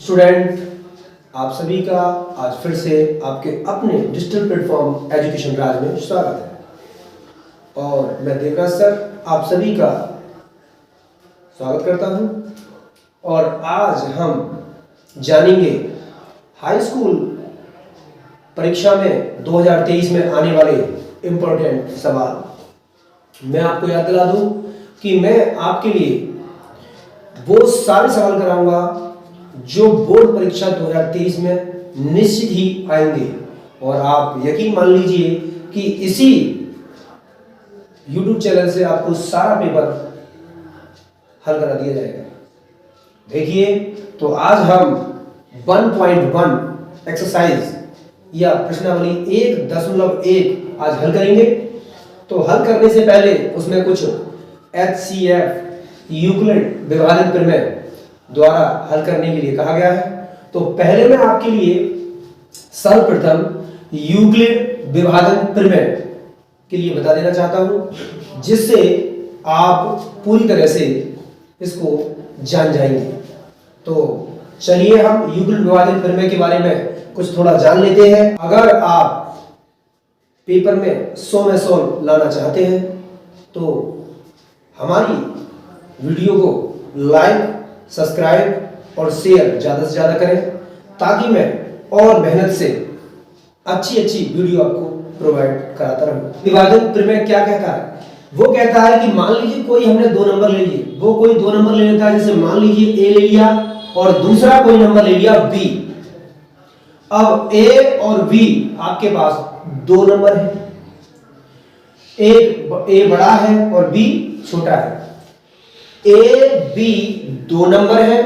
Student, आप सभी का आज फिर से आपके अपने डिजिटल प्लेटफॉर्म एजुकेशन राज में स्वागत है और मैं देवराज सर आप सभी का स्वागत करता हूं। और आज हम जानेंगे हाई स्कूल परीक्षा में 2023 में आने वाले इम्पोर्टेंट सवाल। मैं आपको याद दिला दूं कि मैं आपके लिए वो सारे सवाल कराऊंगा जो बोर्ड परीक्षा 2023 में निश्चित ही आएंगे। और आप यकीन मान लीजिए कि इसी YouTube चैनल से आपको सारा पेपर हल करा दिया जाएगा। देखिए, तो आज हम 1.1 एक्सरसाइज या प्रश्नावली 1.1 आज हल करेंगे। तो हल करने से पहले उसमें कुछ HCF यूक्लिड विभाजन प्रमेय द्वारा हल करने के लिए कहा गया है। तो पहले मैं आपके लिए सर्वप्रथम यूक्लिड विभाजन प्रमेय के लिए बता देना चाहता हूं, जिससे आप पूरी तरह से इसको जान जाएंगे। तो चलिए हम यूक्लिड विभाजन प्रमेय के बारे में कुछ थोड़ा जान लेते हैं। अगर आप पेपर में 100 में 100 लाना चाहते हैं तो हमारी वीडियो को लाइक, सब्सक्राइब और शेयर ज़्यादा से ज़्यादा करें, ताकि मैं और मेहनत से अच्छी वीडियो आपको प्रोवाइड कराता रहूं। विभाजन प्रमेय क्या कहता है? वो कहता है कि मान लीजिए कोई हमने 2 नंबर ले लिए, वो कोई 2 नंबर ले लेता है, जैसे मान लीजिए A ले लिया और दूसरा कोई नंबर ले लिया B। अब A और B आपके पास 2 नंबर है, एक A बड़ा है और B छोटा है। A B 2 नंबर है,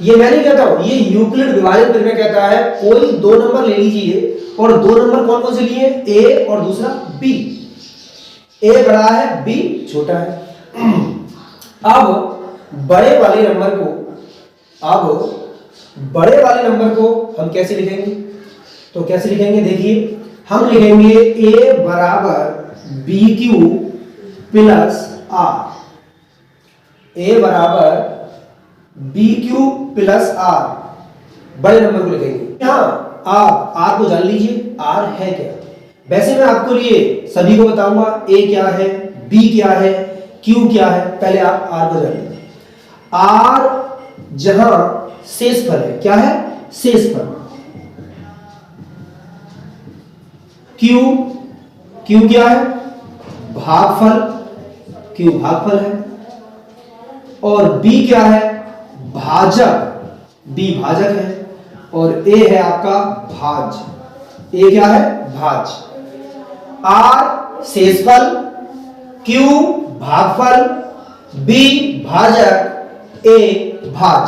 ये मैं नहीं कहता हूं, ये यूक्लिड विभाजन प्रमेय कहता है कोई 2 नंबर ले लीजिए और 2 नंबर कौन कौन से लिए? A और दूसरा B। A बड़ा है, B छोटा है। अब बड़े वाले नंबर को हम कैसे लिखेंगे? तो कैसे लिखेंगे? देखिए, हम लिखेंगे A बराबर BQ प्लस R। A बराबर BQ प्लस R, बड़े नंबर को लिखेंगे। यहाँ आप R को जान लीजिए, R है क्या। वैसे मैं आपको लिए सभी को बताऊंगा A क्या है, B क्या है, Q क्या है। पहले आप R को जान लीजिए। R जहां शेषफल है, क्या है? शेषफल। Q क्या है? भागफल, Q भागफल है। और B क्या है? भाजक, B भाजक है। और A है आपका भाज, A क्या है? भाज। R शेषफल, Q भागफल, B भाजक, A भाज।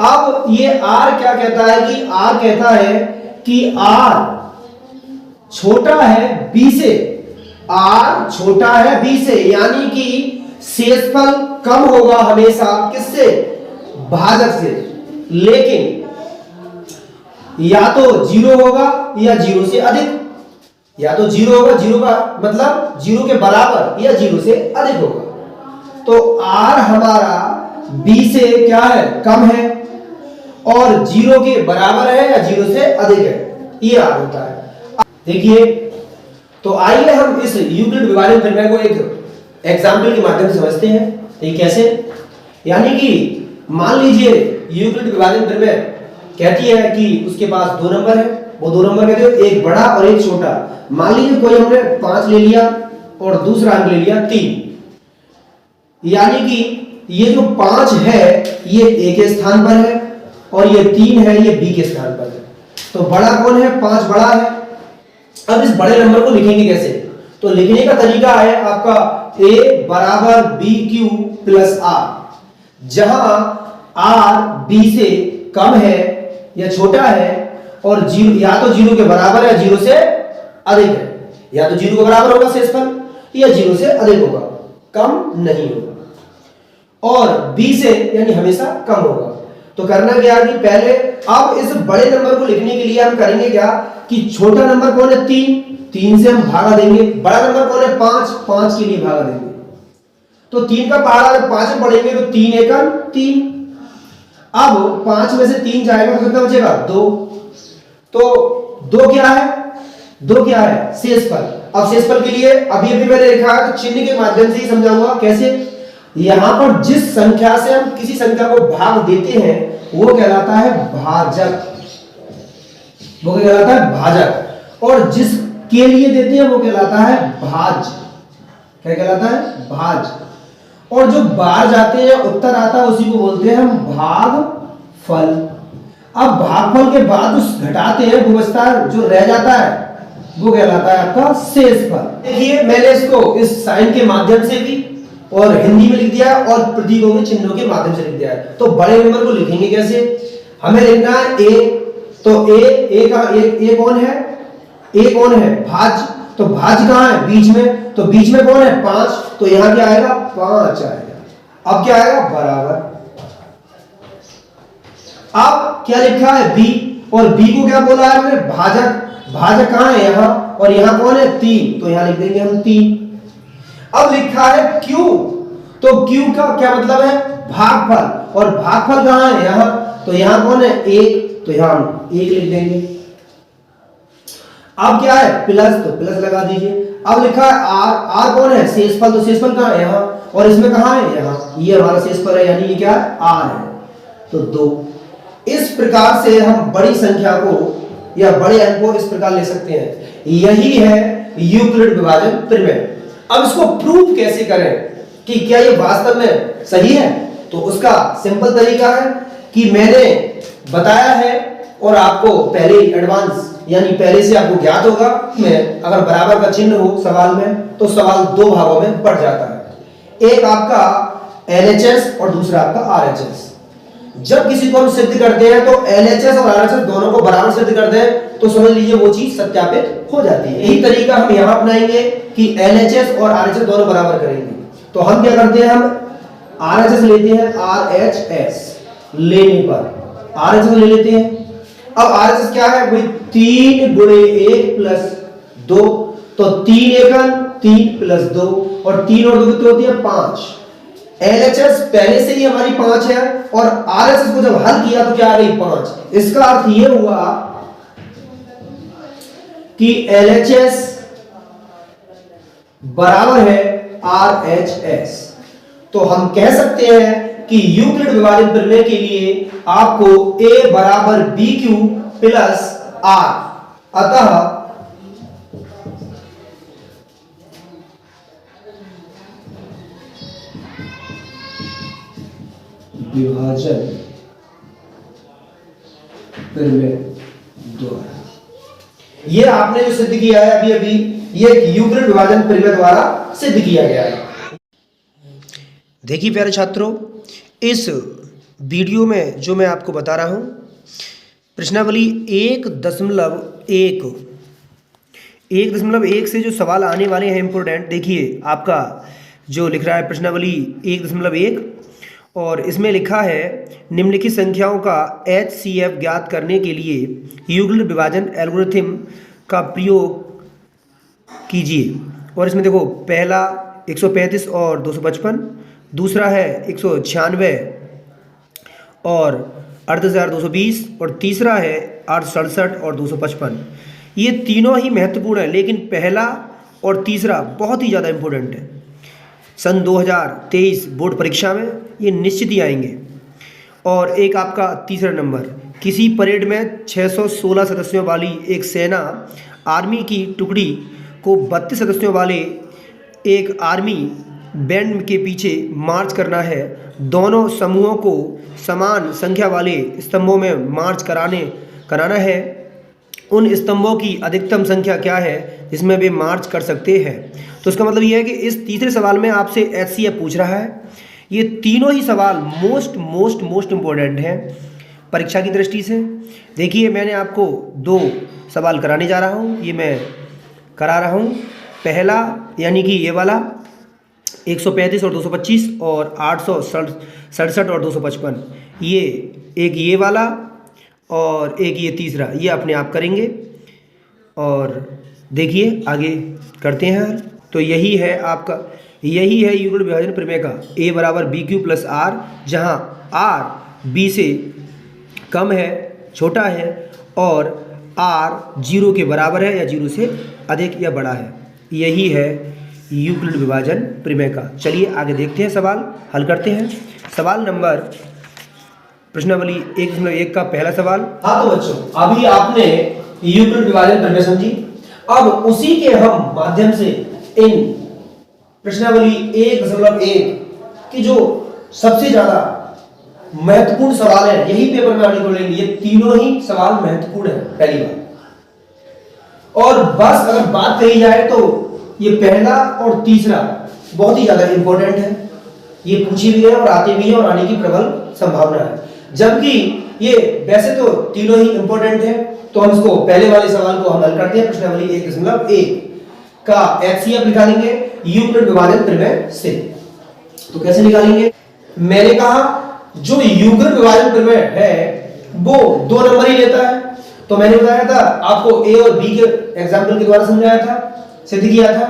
अब ये R क्या कहता है कि R कहता है कि R छोटा है B से, R छोटा है B से, यानी कि शेषफल कम होगा हमेशा किससे? भाजक से। लेकिन या तो 0 होगा या 0 से अधिक, या तो 0 होगा, 0 का मतलब 0 के बराबर, या 0 से अधिक होगा। तो R हमारा B से क्या है? कम है, और 0 के बराबर है या 0 से अधिक है, ये R होता है। देखिए, तो आइए हम इस यूक्लिड विभाजन प्रमेय को एक एग्जाम्पल के माध्यम से समझते हैं। ये कैसे? यानी कि मान लीजिए यूक्लिड विभाजन प्रमेय कहती है कि उसके पास 2 नंबर है, वो 2 नंबर कहते हैं एक बड़ा और एक छोटा। मान लीजिए कोई हमने 5 ले लिया और दूसरा अंक ले लिया 3, यानी कि ये जो 5 है ये A के स्थान पर है और ये 3 है ये B के स्थान पर है। तो बड़ा कौन है? 5 बड़ा है। अब इस बड़े नंबर को लिखेंगे कैसे? तो लिखने का तरीका है आपका A बराबर BQ प्लस R, जहां R B से कम है या छोटा है और 0 या तो 0 के बराबर है या 0 से अधिक है। या तो 0 के बराबर होगा शेषफल या 0 से अधिक होगा, कम नहीं होगा। और B से यानी हमेशा कम होगा। तो करना क्या है कि पहले अब इस बड़े नंबर को लिखने के लिए हम करेंगे क्या कि छोटा नंबर कौन है? 3 से हम भागा देंगे। बड़ा नंबर कौन है? 5 के लिए भागा देंगे। तो 3 का पहाड़ा 5 में पढ़ेंगे तो 3 एकम 3। अब 5 में से 3 जाएगा तो कितना बचेगा? 2। तो 2 क्या है? 2 क्या है? शेषफल। अब शेषफल के लिए अभी अभी मैंने लिखा है तो चिन्ह के माध्यम से ही समझाऊंगा कैसे। यहां पर जिस संख्या से हम किसी संख्या को भाग देते हैं वो कहलाता है भाजक, वो कहलाता है भाजक, और जिसके लिए देते हैं वो कहलाता है भाज। क्या कहलाता है? भाज। और जो बाहर जाते हैं उत्तर आता है उसी को बोलते हैं हम भागफल। अब भागफल के बाद उस घटाते हैं वो बचता है, जो रह जाता है वो कहलाता है आपका शेषफल। देखिए मैंने इसको इस साइन के माध्यम से भी और हिंदी में लिख दिया और प्रतीकों के चिन्हों के माध्यम से लिख दिया है। तो बड़े नंबर को लिखेंगे कैसे? हमें लिखना है ए, तो ए का ए कौन है? ए कौन है? भाज। तो भाज कहां है? बीच में। तो बीच में कौन है? 5। तो यहां क्या आएगा? 5 आएगा। अब क्या आएगा? बराबर। अब क्या लिखा है? बी, और बी को क्या बोला है मैंने? भाजक। भाजक कहां है? यहां, और यहां कौन है? 3, तो यहां लिख देंगे हम 3। अब लिखा है क्यू, तो क्यू का क्या मतलब है? भागफल, और भागफल कहां है? यहां, तो यहां कौन है? 1, तो यहां 1 लिख देंगे। अब क्या है? प्लस, तो प्लस लगा दीजिए। अब लिखा है आर, आर कौन है? शेषफल, तो शेषफल कहां है? यहां, और इसमें कहां है? यहां। ये हमारा शेषफल है, यानी ये क्या है? आर है, तो 2। इस प्रकार से हम बड़ी संख्या को या बड़े अंक को इस प्रकार ले सकते हैं। यही है यूक्लिड विभाजन प्रमेय। अब इसको प्रूव कैसे करें कि क्या ये वास्तव में सही है? तो उसका सिंपल तरीका है कि मैंने बताया है और आपको पहले एडवांस यानी पहले से आपको ज्ञात होगा में अगर बराबर का चिन्ह हो सवाल में तो सवाल 2 भागों में बढ़ जाता है। एक आपका LHS और दूसरा आपका RHS। जब किसी को हम सिद्ध करते हैं तो LHS और RHS दोनों को बराबर सिद्ध करते हैं तो समझ लीजिए वो चीज सत्यापित हो जाती है। यही तरीका हम यहां अपनाएंगे कि LHS और RHS दोनों बराबर करेंगे। तो हम क्या करते हैं? हम RHS लेते हैं, RHS लेने पर RHS ले लेते हैं। अब RHS क्या है भाई? 3 गुणे 1 प्लस 2, तो 3 एकम 3 प्लस 2, और 3 और 2 कितनी होती है? 5। LHS पहले से ही हमारी 5 है और RHS को जब हल किया तो क्या आ गई? 5। इसका अर्थ ये हुआ कि LHS बराबर है RHS। तो हम कह सकते हैं कि यूक्लिड विभाजन प्रमेय के लिए आपको A बराबर BQ प्लस R, अतः विभाजन प्रमेय द्वारा, ये आपने जो सिद्ध किया है अभी अभी, ये यूक्लिड विभाजन प्रमेय द्वारा सिद्ध किया गया है। देखिए प्यारे छात्रों, इस वीडियो में जो मैं आपको बता रहा हूं प्रश्नावली 1.1 से जो सवाल आने वाले हैं इंपोर्टेंट, देखिए आपका जो लिख रहा है प्रश्नावली 1.1 और इसमें लिखा है निम्नलिखित संख्याओं का HCF ज्ञात करने के लिए यूक्लिड विभाजन एल्गोरिथम का प्रयोग कीजिए। और इसमें देखो पहला 135 और 255, दूसरा है 196 और 8,220 और तीसरा है 867 और 255। ये तीनों ही महत्वपूर्ण है, लेकिन पहला और तीसरा बहुत ही ज़्यादा इम्पोर्टेंट है। सन 2023 बोर्ड परीक्षा में ये निश्चित ही आएंगे। और एक आपका तीसरा नंबर, किसी परेड में 616 सदस्यों वाली एक सेना आर्मी की टुकड़ी को 32 सदस्यों वाले एक आर्मी बैंड के पीछे मार्च करना है। दोनों समूहों को समान संख्या वाले स्तंभों में मार्च कराना है। उन स्तंभों की अधिकतम संख्या क्या है जिसमें वे मार्च कर सकते हैं। तो इसका मतलब यह है कि इस तीसरे सवाल में आपसे HCF पूछ रहा है। ये तीनों ही सवाल मोस्ट इम्पोर्टेंट हैं परीक्षा की दृष्टि से। देखिए मैंने आपको 2 सवाल कराने जा रहा हूँ, ये मैं करा रहा हूँ। पहला यानी कि ये वाला 135 और 225 और 867 और 255, ये एक ये वाला और एक ये तीसरा, ये अपने आप करेंगे। और देखिए आगे करते हैं। तो यही है यूक्लिड विभाजन प्रमेय का A बराबर BQ प्लस R, जहाँ R बी से कम है, छोटा है, और आर 0 के बराबर है या 0 से अधिक या बड़ा है। यही है यूक्लिड विभाजन प्रमेय का। चलिए आगे देखते हैं, सवाल हल करते हैं। सवाल नंबर प्रश्नावली 1.1 का पहला सवाल। हाँ तो बच्चों, अभी आपने यूक्लिड विभाजन प्रमेय समझी। अब उसी के हम माध्यम से इन प्रश्नावली 1.1 की जो सबसे ज्यादा महत्वपूर्ण सवाल है, यही पेपर में आपने को लेंगे। ये तीनों ही सवाल महत्वपूर्ण है पहली बार। और बस अगर बात कही जाए तो ये पहला और तीसरा बहुत ही ज्यादा इंपॉर्टेंट है। ये पूछी भी है और आते भी है और आने की प्रबल संभावना है। जबकि ये वैसे तो तीनों ही इंपॉर्टेंट है, तो हम इसको पहले वाले सवाल को हम हल करते हैं। प्रश्नावली 1.1 का एचसीएफ निकालेंगे यूक्लिड विभाजन प्रमेय से। तो कैसे निकालेंगे? मैंने कहा जो यूक्लिड विभाजन प्रमेय है वो 2 नंबर ही लेता है। तो मैंने बताया था आपको ए और बी के एग्जाम्पल के द्वारा समझाया था, सिद्ध किया था।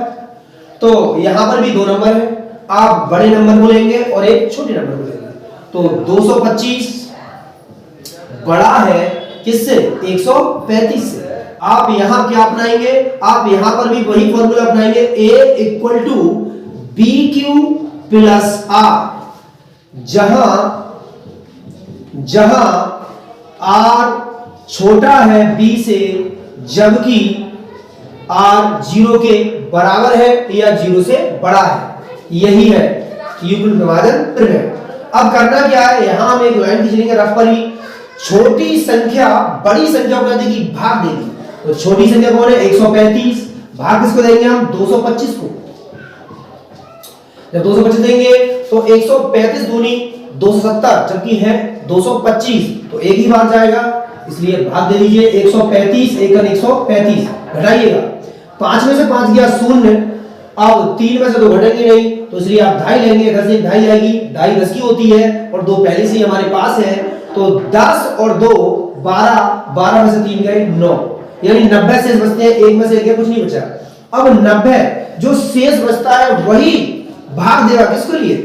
तो यहां पर भी 2 नंबर है, आप बड़े नंबर को लेंगे और एक छोटे नंबर को लेंगे। तो 225 बड़ा है किससे? 135 से। आप यहां क्या अपनाएंगे? आप यहां पर भी वही फॉर्मूला अपनाएंगे, A equal to BQ plus R, जहां R छोटा है B से, जबकि R 0 के बराबर है या 0 से बड़ा है। यही है यूक्लिड विभाजन प्रमेय। अब करना क्या है, यहां हम एक लाइन खींच लेंगे रफ पर ही। छोटी संख्या बड़ी संख्या को देगी, भाग देगी। तो छोटी संख्या कौन है? 135। भाग किसको देंगे हम? 225 को। जब 225 देंगे तो 135 दूनी 270, जबकि है 225, तो एक ही बार जाएगा, इसलिए भाग दे दीजिए। 135 एक 135 घटाइएगा, 5 में से 5 गया 0। अब 3 में से 2 घटेंगे नहीं, तो इसलिए आप 2.5 लेंगे। इधर से 2.5 जाएगी, 2.5 10 की होती है और 2 पहले से ही हमारे पास है। तो 10 और 2 12, 12 में से 3 गए 9, यानी 90 शेष बचते हैं। एक में से गया, कुछ नहीं बचा। अब 90 जो शेष बचता है वही भाग देगा किसके लिए?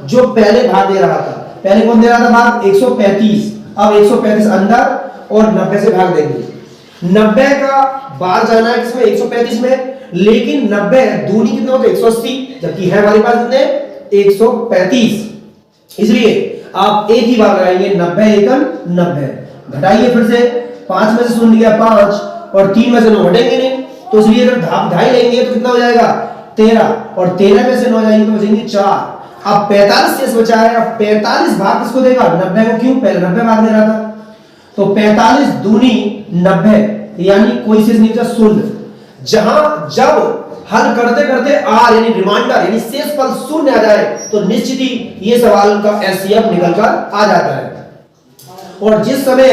जो पहले भाग दे रहा था। पहले कौन दे रहा था भाग? 135। अब 135 अंदर और 90 से भाग देंगे। 90 का बाहर जाना है किसमें? 135 में। लेकिन 90 दूनी कितना होता है? 180, जबकि है हमारे पास कितने? 135। इसलिए आप एक ही बार लगाएंगे, 90 एकम 90। घटाइए फिर से, 5 में से 0 गया 5 और 3 में से 9 घटेंगे नहीं, तो इसलिए अगर 2.5 लेंगे तो कितना हो जाएगा? 13, और 13 में से 9 जाएंगे तो बचेंगे 4। अब 45 शेष बचा है। अब 45 भाग किसको देगा? 90 को। क्यों? पहले 90 भाग दे रहा था। तो 45 दूनी 90, यानी कोई शेष नहीं बचा, 0। जब हल करते करते आर यानी रिमाइंडर यानी शेषफल 0 आ जाए तो निश्चित ही ये सवाल का एचसीएफ निकलकर आ जाता है। और जिस समय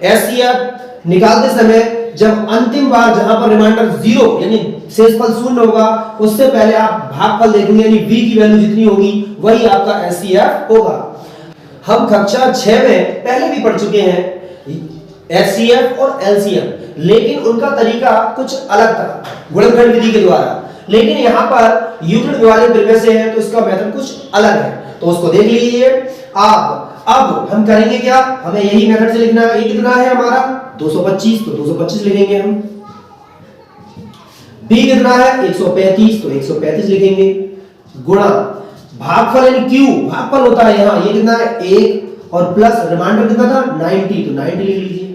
एचसीएफ निकालते समय जब अंतिम बार जहां पर रिमाइंडर 0 यानी शेषफल 0 होगा, उससे पहले आप भागफल देखेंगे, यानी v की वैल्यू जितनी होगी वही आपका एचसीएफ होगा। हम कक्षा 6 में पहले भी पढ़ चुके हैं एचसीएफ और एलसीएफ, लेकिन उनका तरीका कुछ अलग था गुणनखंड विधि के द्वारा। लेकिन यहाँ पर यूक्लिड विभाजन प्रमेय से है तो इसका मेथड कुछ अलग है, तो उसको देख लीजिए आप। अब हम करेंगे क्या? हमें यही मेथड से लिखना है। ये कितना है हमारा? 225, तो 225 लिखेंगे हम। b कितना है? 135, तो 135 लिखेंगे। गुणा भागफल यानी q, भागफल होता है यहाँ, ये कितना है? 1 और प्लस रिमाइंडर कितना था? 90, तो 90 लिख लीजिए।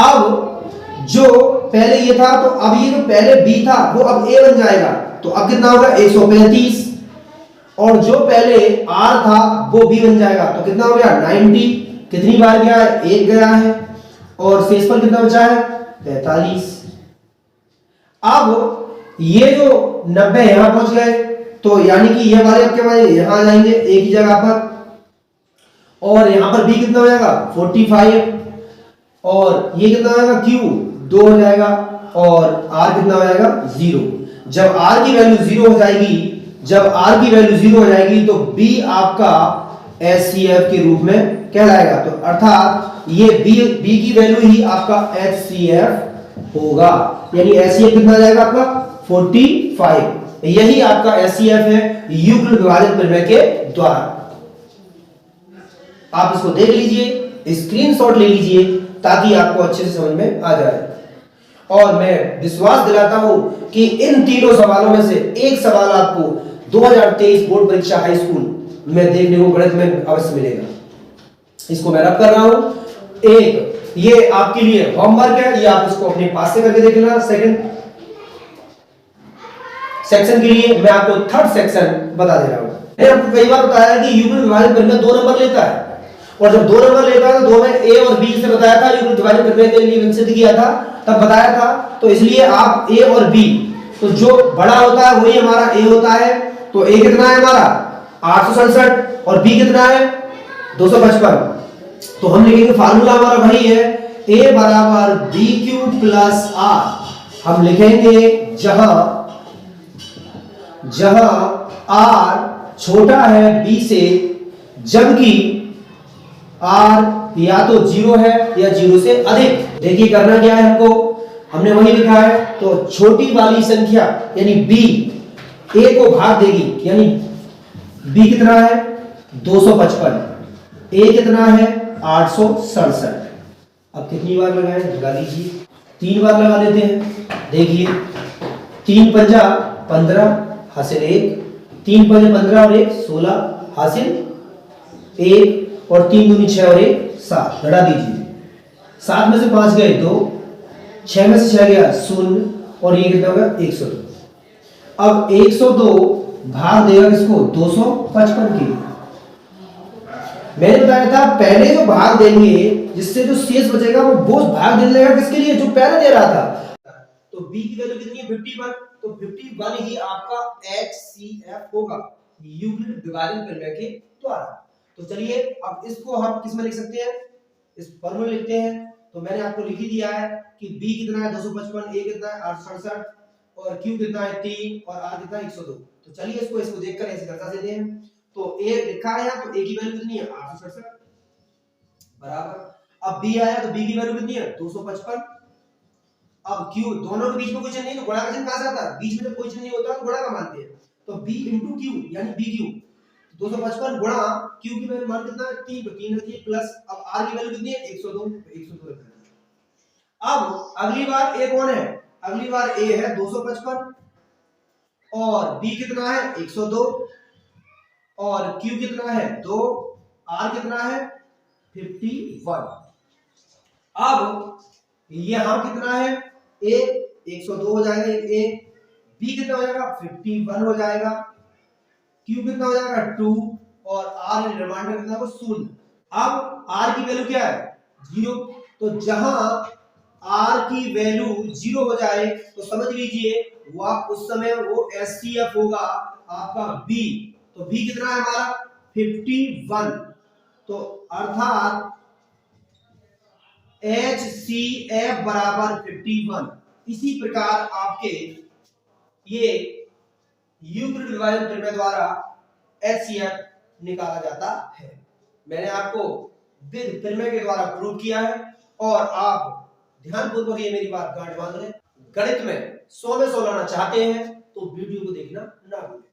अब जो पहले ये था, तो अब ये जो पहले b था वो अब a बन जाएगा, तो अब कितना होगा? 135, और जो पहले r था वो b बन जाएगा, तो कितना हो गया? 90। कितनी बार गया है? 1 गया है, और शेषफल कितना बचा है? 45। अब ये जो 90 यहां पहुंच गए, तो यानी कि ये वाले आपके वाले यहां आ जाएंगे एक ही जगह पर, और यहां पर b कितना हो जाएगा? 45, और ये कितना हो जाएगा? q 2 हो जाएगा, और r कितना हो जाएगा? 0। जब r की वैल्यू 0 हो जाएगी, जब r की वैल्यू 0 हो जाएगी तो b आपका HCF के रूप में कहलाएगा। तो अर्थात ये b की वैल्यू ही आपका HCF होगा, यानी HCF कितना जाएगा आपका? 45। यही आपका HCF है यूक्लिड विभाजन प्रमेय के द्वारा। आप इसको देख लीजिए, स्क्रीनशॉट ले लीजिए ताकि आपको अच्छे से समझ में आ जाए। और मैं विश्वास दिलाता हूं कि इन तीनों सवालों में से एक सवाल आपको 2023 बोर्ड परीक्षा हाई स्कूल में देखने को गणित में अवश्य मिलेगा। इसको मैं रब कर रहा हूं। एक ये आपके लिए होमवर्क है, ये आप इसको अपने पास से करके देख लेना। सेकंड सेक्शन के लिए मैं आपको थर्ड सेक्शन बता दे रहा हूं। मैंने आपको कई बार बताया कि यूक्लिड विभाजन प्रमेय 2 नंबर लेता है, और जब 2 नंबर लेता है तो 2 में ए और बी से बताया था, यूक्लिड विभाजन प्रमेय के लिए विकसित किया था, तब बताया था। तो इसलिए आप ए और बी, तो जो बड़ा होता है वही हमारा ए होता है। तो ए कितना है हमारा 867 और बी कितना है 255। तो हम लिखेंगे फार्मूला हमारा वही है, ए बराबर बी क्यूब प्लस आर। हम लिखेंगे जहां आर छोटा है बी से, जबकि आर या तो 0 है या 0 से अधिक। देखिए करना क्या है हमको, हमने वही लिखा है। तो छोटी वाली संख्या यानी बी ए को भाग देगी, यानी बी कितना है 255, ए कितना है 867। अब कितनी बार लगाएं, लगा लीजिए, 3 बार लगा लेते हैं। देखिए 3 पंजा 15 हासिल 1, 3 पंजे 15 और 1 16 हासिल 1, और 3 दूनी 6 और 1 7। लड़ा दीजिए, 7 में से 5 गए 2, 6 में से 6 गया 0, और ये कितना होगा 102। अब 102 भाग देगा किसको 255 की। मैंने बताया था पहले जो भाग देंगे जिससे जो शेष बचेगा वो भाग दे देगा किसके लिए, जो पहले दे रहा था। तो b की वैल्यू कितनी है 51, तो 51 ही आपका HCF होगा यूक्लिड विभाजन प्रमेय के द्वारा। तो चलिए अब इसको हम किस में लिख सकते हैं, इस फॉर्मूले लिखते हैं। तो मैंने आपको लिख ही दिया है कि b कितना है 255, a कितना है 867, और q कितना है 3, और r कितना है 102। तो चलिए इसको देखकर ऐसे दर्शा देते हैं। तो a लिखा है यहाँ, तो a की वैल्यू कितनी है 867 बराबर। अब b आया तो b की वैल्यू कितनी है 255। अब q, दोनों के बीच में कोई चिन्ह नहीं, तो गुणा का चिन्ह कहां से आता है, बीच में जब कोई चिन्ह नहीं होता तो गुणा का मानते हैं। तो b into q यानी bq, 255 गुणा q की वैल्यू मान कितना है 3, तो 3 रखिए प्लस, अब r की वैल्यू कितनी है 102, तो 102 रख देना। अब अगली बार a कौन है, अगली बार a है 255, और b कितना है 102, और q कितना है 2, r कितना है 51। अब यहां कितना है a 102 हो जाएगा a, b कितना हो जाएगा 51 हो जाएगा, q कितना हो जाएगा 2, और r रिमाइंडर कितना है 0। अब r की वैल्यू क्या है 0, तो जहां r की वैल्यू 0 हो जाए तो समझ लीजिए वह उस समय वो HCF होगा आपका b। तो b कितना है हमारा 51, तो अर्थात HCF बराबर 51। इसी प्रकार आपके ये यूक्लिड विभाजन प्रमेय द्वारा HCF निकाला जाता है। मैंने आपको विद प्रमेय के द्वारा प्रूव किया है, और आप ध्यानपूर्वक ये मेरी बात गांठ बांध लें। गणित में 100 में 100 लाना चाहते हैं तो वीडियो को देखना ना भूलें।